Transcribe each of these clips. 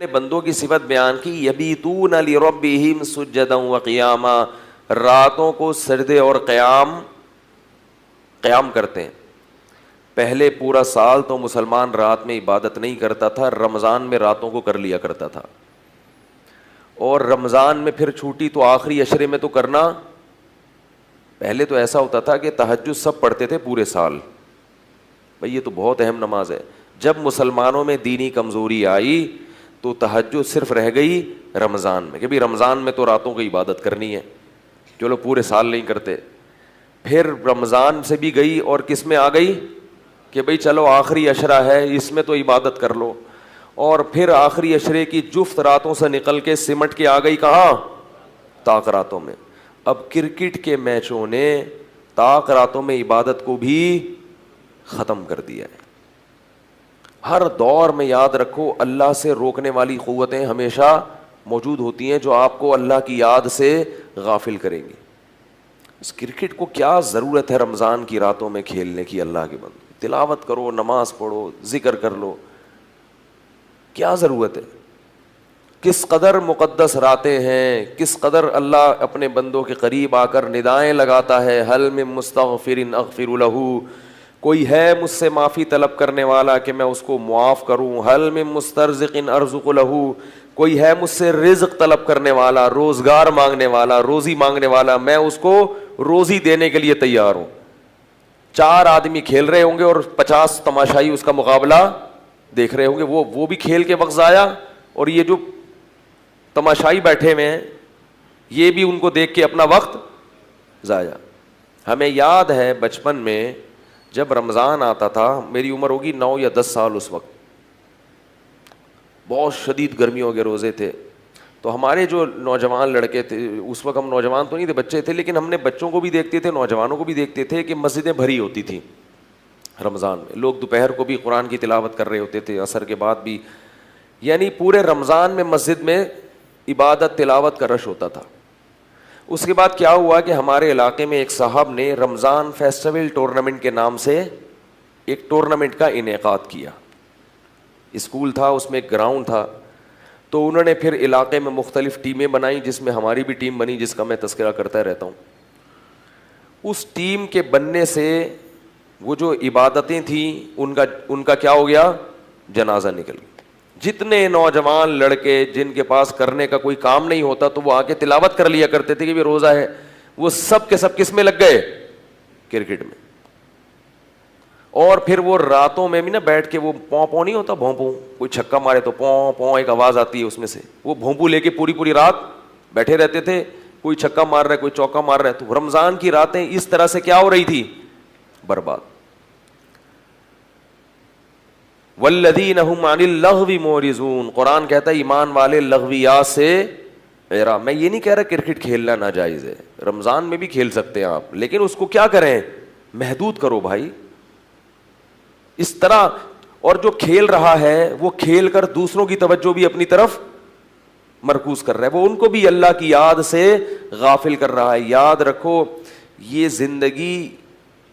نے بندوں کی صفت بیان کی، یبیتون لربہم سجدا وقیاما، راتوں کو سجدے اور قیام کرتے ہیں. پہلے پورا سال تو مسلمان رات میں عبادت نہیں کرتا تھا، رمضان میں راتوں کو کر لیا کرتا تھا، اور رمضان میں پھر چھوٹی تو آخری عشرے میں تو کرنا. پہلے تو ایسا ہوتا تھا کہ تہجد سب پڑھتے تھے پورے سال، بھئی یہ تو بہت اہم نماز ہے. جب مسلمانوں میں دینی کمزوری آئی تو تہجد صرف رہ گئی رمضان میں، کہ بھی رمضان میں تو راتوں کی عبادت کرنی ہے، چلو پورے سال نہیں کرتے. پھر رمضان سے بھی گئی اور کس میں آ گئی کہ بھئی چلو آخری عشرہ ہے اس میں تو عبادت کر لو، اور پھر آخری عشرے کی جفت راتوں سے نکل کے سمٹ کے آ گئی کہاں؟ طاق راتوں میں. اب کرکٹ کے میچوں نے طاق راتوں میں عبادت کو بھی ختم کر دیا ہے. ہر دور میں یاد رکھو اللہ سے روکنے والی قوتیں ہمیشہ موجود ہوتی ہیں جو آپ کو اللہ کی یاد سے غافل کریں گی. اس کرکٹ کو کیا ضرورت ہے رمضان کی راتوں میں کھیلنے کی؟ اللہ کے بندے تلاوت کرو، نماز پڑھو، ذکر کر لو، کیا ضرورت ہے؟ کس قدر مقدس راتیں ہیں، کس قدر اللہ اپنے بندوں کے قریب آ کر ندائیں لگاتا ہے. حل من مستغفر اغفر لہ، کوئی ہے مجھ سے معافی طلب کرنے والا کہ میں اس کو معاف کروں. حل من مسترزق ارزق لہ، کوئی ہے مجھ سے رزق طلب کرنے والا، روزگار مانگنے والا، روزی مانگنے والا، میں اس کو روزی دینے کے لیے تیار ہوں. 4 آدمی کھیل رہے ہوں گے اور 50 تماشائی اس کا مقابلہ دیکھ رہے ہوں گے، وہ بھی کھیل کے وقت ضائع، اور یہ جو تماشائی بیٹھے ہوئے ہیں یہ بھی ان کو دیکھ کے اپنا وقت ضائع. ہمیں یاد ہے بچپن میں جب رمضان آتا تھا، میری عمر ہوگی 9 یا 10 سال، اس وقت بہت شدید گرمیوں کے روزے تھے. تو ہمارے جو نوجوان لڑکے تھے، اس وقت ہم نوجوان تو نہیں تھے، بچے تھے، لیکن ہم نے بچوں کو بھی دیکھتے تھے، نوجوانوں کو بھی دیکھتے تھے کہ مسجدیں بھری ہوتی تھیں رمضان میں. لوگ دوپہر کو بھی قرآن کی تلاوت کر رہے ہوتے تھے، عصر کے بعد بھی، یعنی پورے رمضان میں مسجد میں عبادت تلاوت کا رش ہوتا تھا. اس کے بعد کیا ہوا کہ ہمارے علاقے میں ایک صاحب نے رمضان فیسٹیول ٹورنامنٹ کے نام سے ایک ٹورنامنٹ کا انعقاد کیا. اسکول تھا، اس میں ایک گراؤنڈ تھا، تو انہوں نے پھر علاقے میں مختلف ٹیمیں بنائیں، جس میں ہماری بھی ٹیم بنی جس کا میں تذکرہ کرتا رہتا ہوں. اس ٹیم کے بننے سے وہ جو عبادتیں تھیں ان کا کیا ہو گیا؟ جنازہ نکل گیا. جتنے نوجوان لڑکے جن کے پاس کرنے کا کوئی کام نہیں ہوتا تو وہ آ کے تلاوت کر لیا کرتے تھے کہ بھی روزہ ہے، وہ سب کے سب کس میں لگ گئے؟ کرکٹ میں. اور پھر وہ راتوں میں بھی نا بیٹھ کے وہ پوں نہیں ہوتا، بھونپوں، کوئی چھکا مارے تو پوں ایک آواز آتی ہے اس میں سے، وہ بھونپو لے کے پوری رات بیٹھے رہتے تھے. کوئی چھکا مار رہا ہے، کوئی چوکا مار رہا ہے. تو رمضان کی راتیں اس طرح سے کیا ہو رہی تھی؟ برباد. والذین هم عن اللغو معرضون، قرآن کہتا ہے ایمان والے لغویات سے اعراض. میں یہ نہیں کہہ رہا کرکٹ کھیلنا ناجائز ہے، رمضان میں بھی کھیل سکتے ہیں آپ، لیکن اس کو کیا کریں؟ محدود کرو بھائی. اس طرح، اور جو کھیل رہا ہے وہ کھیل کر دوسروں کی توجہ بھی اپنی طرف مرکوز کر رہا ہے، وہ ان کو بھی اللہ کی یاد سے غافل کر رہا ہے. یاد رکھو یہ زندگی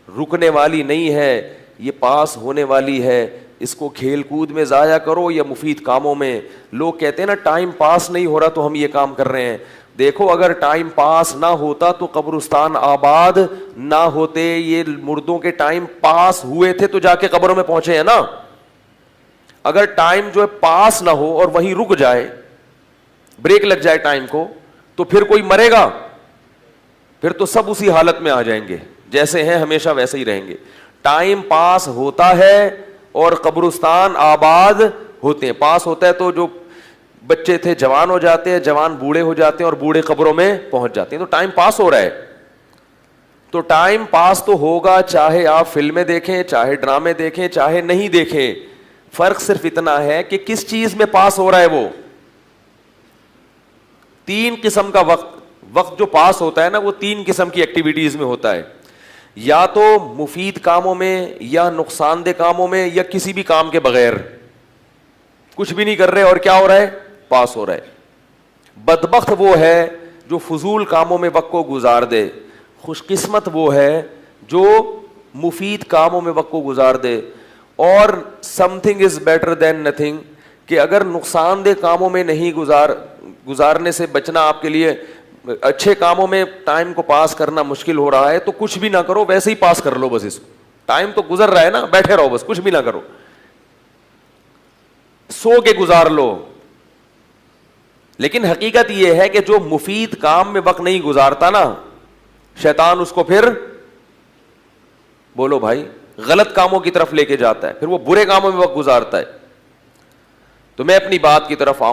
رکنے والی نہیں ہے، یہ پاس ہونے والی ہے. اس کو کھیل کود میں ضائع کرو یا مفید کاموں میں. لوگ کہتے ہیں نا ٹائم پاس نہیں ہو رہا تو ہم یہ کام کر رہے ہیں. دیکھو اگر ٹائم پاس نہ ہوتا تو قبرستان آباد نہ ہوتے. یہ مردوں کے ٹائم پاس ہوئے تھے تو جا کے قبروں میں پہنچے ہیں نا. اگر ٹائم جو ہے پاس نہ ہو اور وہیں رک جائے، بریک لگ جائے ٹائم کو، تو پھر کوئی مرے گا؟ پھر تو سب اسی حالت میں آ جائیں گے، جیسے ہیں ہمیشہ ویسے ہی رہیں گے. ٹائم پاس ہوتا ہے اور قبرستان آباد ہوتے ہیں. پاس ہوتا ہے تو جو بچے تھے جوان ہو جاتے ہیں، جوان بوڑھے ہو جاتے ہیں، اور بوڑھے قبروں میں پہنچ جاتے ہیں. تو ٹائم پاس ہو رہا ہے. تو ٹائم پاس تو ہوگا چاہے آپ فلمیں دیکھیں، چاہے ڈرامے دیکھیں، چاہے نہیں دیکھیں. فرق صرف اتنا ہے کہ کس چیز میں پاس ہو رہا ہے. وہ 3 قسم کا وقت جو پاس ہوتا ہے نا، وہ 3 قسم کی ایکٹیویٹیز میں ہوتا ہے. یا تو مفید کاموں میں، یا نقصان دہ کاموں میں، یا کسی بھی کام کے بغیر کچھ بھی نہیں کر رہے اور کیا ہو رہا ہے؟ پاس ہو رہا ہے. بدبخت وہ ہے جو فضول کاموں میں وقت کو گزار دے. خوش قسمت وہ ہے جو مفید کاموں میں وقت کو گزار دے. اور some thing is better than nothing, کہ کہ اگر نقصان دہ کاموں میں نہیں گزارنے سے بچنا آپ کے لیے، اچھے کاموں میں ٹائم کو پاس کرنا مشکل ہو رہا ہے تو کچھ بھی نہ کرو، ویسے ہی پاس کر لو بس، اس کو ٹائم تو گزر رہا ہے نا، بیٹھے رہو بس، کچھ بھی نہ کرو، سو کے گزار لو. لیکن حقیقت یہ ہے کہ جو مفید کام میں وقت نہیں گزارتا نا، شیطان اس کو پھر، بولو بھائی، غلط کاموں کی طرف لے کے جاتا ہے، پھر وہ برے کاموں میں وقت گزارتا ہے. تو میں اپنی بات کی طرف آؤں.